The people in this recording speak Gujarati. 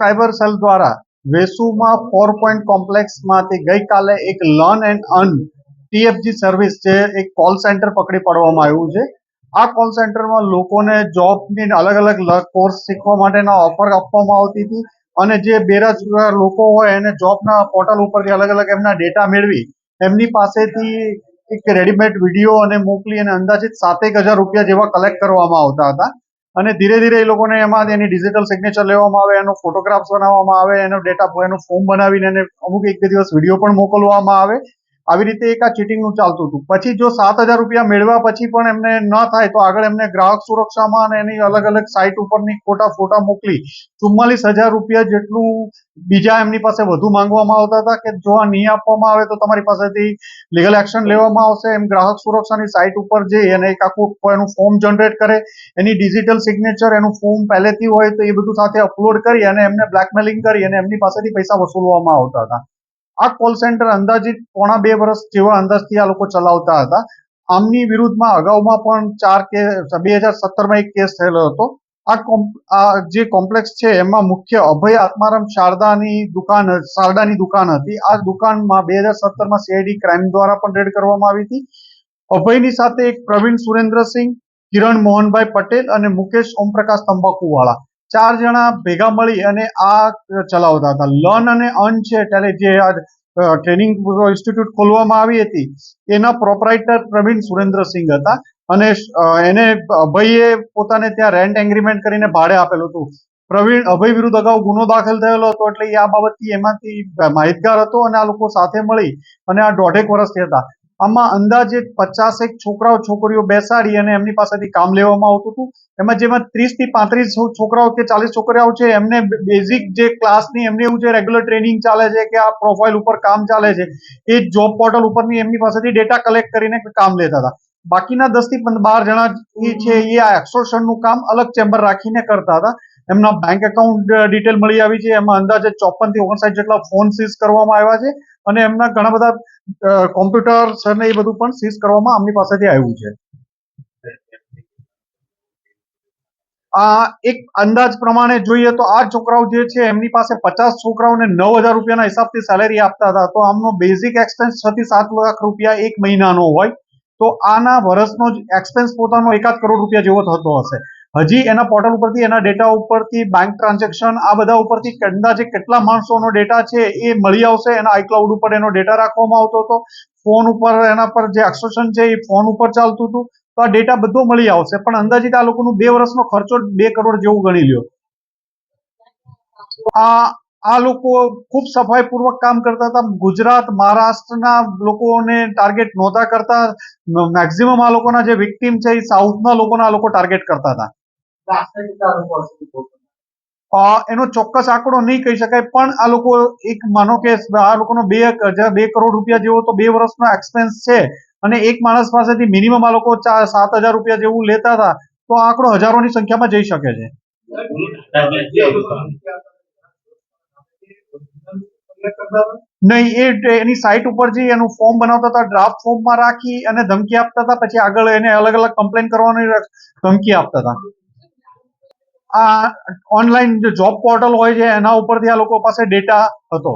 સાયબર સેલ દ્વારા વેસુમાં 4 પોઈન્ટ કોમ્પ્લેક્સમાંથી ગઈકાલે એક લર્ન એન્ડ અર્ન ટીએફજી સર્વિસ જે એક કોલ સેન્ટર પકડી પાડવામાં આવ્યું છે. આ કોલ સેન્ટરમાં લોકોને જોબની અલગ અલગ કોર્સ શીખવા માટેના ઓફર આપવામાં આવતી હતી અને જે બેરોજગાર લોકો હોય એને જોબના પોર્ટલ ઉપરથી અલગ અલગ એમના ડેટા મેળવી એમની પાસેથી એક રેડીમેડ વિડીયો અને મોકલી અને અંદાજિત 7,000 રૂપિયા જેવા કલેક્ટ કરવામાં આવતા હતા. અને ધીરે ધીરે એ લોકોને એમાં એની ડિજિટલ સિગ્નેચર લેવામાં આવે, એનો ફોટોગ્રાફ્સ બનાવવામાં આવે, એનો ડેટા એનું ફોર્મ બનાવીને એને અમુક 1-2 દિવસ વિડીયો પણ મોકલવામાં આવે. આવી રીતે એક આ ચીટિંગનું ચાલતું હતું. પછી જો 7,000 રૂપિયા મેળવ્યા પછી પણ એમને ન થાય તો આગળ એમને ગ્રાહક સુરક્ષામાં અને એની અલગ અલગ સાઇટ ઉપરની ખોટા ફોટા મોકલી 44,000 રૂપિયા જેટલું બીજા એમની પાસે વધુ માંગવામાં આવતા હતા કે જો આ નહીં આપવામાં આવે તો તમારી પાસેથી લીગલ એક્શન લેવામાં આવશે. એમ ગ્રાહક સુરક્ષાની સાઇટ ઉપર જઈ અને એક આખું એનું ફોર્મ જનરેટ કરે, એની ડિજિટલ સિગ્નેચર, એનું ફોર્મ પહેલેથી હોય તો એ બધું સાથે અપલોડ કરી અને એમને બ્લેકમેલિંગ કરી અને એમની પાસેથી પૈસા વસૂલવામાં આવતા હતા. આ કોલ સેન્ટર અંદાજિત પોણા 2 વર્ષ જેવા અંદાજથી આ લોકો ચલાવતા હતા. આમની વિરુદ્ધમાં અગાઉમાં પણ 2017માં એક કેસ થયેલો હતો. આ જે કોમ્પ્લેક્સ છે એમાં મુખ્ય અભય આત્મારામ શારદાની દુકાન હતી. આ દુકાનમાં 2017માં સીઆઈડી ક્રાઇમ દ્વારા પણ રેડ કરવામાં આવી હતી. અભયની સાથે એક પ્રવીણ સુરેન્દ્રસિંહ, કિરણ મોહનભાઈ પટેલ અને મુકેશ ઓમપ્રકાશ તંબાકુવાળા 4 જણા ભેગા મળી અને આ ચલાવતા હતા. લર્ન અને અર્ન છે ત્યારે જે ટ્રેનિંગ ઇન્સ્ટિટ્યૂટ ખોલવામાં આવી હતી એના પ્રોપરાઇટર પ્રવીણ સુરેન્દ્રસિંહ હતા અને એને અભયે પોતાને ત્યાં રેન્ટ એગ્રીમેન્ટ કરીને ભાડે આપેલું હતું. અભય વિરુદ્ધ અગાઉ ગુનો દાખલ થયેલો હતો એટલે આ બાબતથી એમાંથી માહિતગાર હતો અને આ લોકો સાથે મળી અને આ 1.5 વર્ષથી હતા. આમાં અંદાજે 50 છોકરાઓ છોકરીઓ બેસાડી અને એમની પાસેથી કામ લેવામાં આવતું હતું. જેમાં 30 થી 35 છોકરાઓ કે 40 છોકરાઓ છે એમને બેઝિક જે ક્લાસની એમને એવું છે રેગ્યુલર ટ્રેનિંગ ચાલે છે કે આ પ્રોફાઇલ ઉપર કામ ચાલે છે એ જોબ પોર્ટલ ઉપરની એમની પાસેથી ડેટા કલેક્ટ કરીને કામ લેતા હતા. બાકીના 10 થી 12 જણા છે એ આ એક્સટોર્શનનું કામ અલગ ચેમ્બર રાખીને કરતા હતા. એમના બેંક એકાઉન્ટ ડિટેલ મળી આવી છે. એમાં અંદાજે 54 થી 59 જેટલા ફોન સીઝ કરવામાં આવ્યા છે અને એમના ઘણા બધા કોમ્પ્યુટર અને એ બધું પણ સીઝ કરવામાં આમની પાસેથી આવ્યું છે. એક અંદાજ પ્રમાણે જોઈએ તો આ છોકરાઓ જે છે એમની પાસે 50 છોકરાઓને 9,000 રૂપિયાના હિસાબથી સેલેરી આપતા હતા. તો આમનો બેઝિક એક્સપેન્સ 6 થી 7 લાખ રૂપિયા એક મહિનાનો હોય તો આના વર્ષનો જ એક્સપેન્સ પોતાનો 1.5 કરોડ રૂપિયા જેવો થતો હશે. હજી એના પોર્ટલ ઉપરથી, એના ડેટા ઉપરથી, બેંક ટ્રાન્ઝેક્શન આ બધા ઉપરથી અંદાજે કેટલા માણસોનો ડેટા છે એ મળી આવશે. એના આઈક્લાઉડ ઉપર એનો ડેટા રાખવામાં આવતો હતો. ફોન ઉપર એના પર જે એક્સટોર્શન છે એ ફોન ઉપર ચાલતું હતું. તો આ ડેટા બધો મળી આવશે પણ અંદાજિત આ લોકોનું 2 વર્ષનો ખર્ચો 2 કરોડ જેવું ગણી લ્યો. આ લોકો ખૂબ સફાઈપૂર્વક કામ કરતા હતા. ગુજરાત, મહારાષ્ટ્રના લોકોને ટાર્ગેટ નહોતા કરતા. મેક્સિમમ આ લોકોના જે વિક્ટીમ છે એ સાઉથના લોકોના આ લોકો ટાર્ગેટ કરતા હતા. એનો ચોક્કસ આંકડો નહીં કહી શકાય પણ આ લોકો એક માનો કે આ લોકોનો 2 કરોડ રૂપિયા જેવો તો 2 વર્ષનો એક્સપેન્સ છે અને એક માણસ પાસેથી મિનિમમ આ લોકો 7,000 રૂપિયા જેવું લેતા હતા તો આ આંકડો હજારોની સંખ્યામાં જઈ શકે છે. નહીં, એની સાઇટ ઉપર જઈ એનું ફોર્મ બનાવતા હતા, ડ્રાફ્ટ ફોર્મમાં રાખી અને ધમકી આપતા હતા. પછી આગળ એને અલગ અલગ કમ્પ્લેન કરવાની ધમકી આપતા હતા. આ ઓનલાઈન જે જોબ પોર્ટલ હોય છે એના ઉપરથી આ લોકો પાસે ડેટા હતો.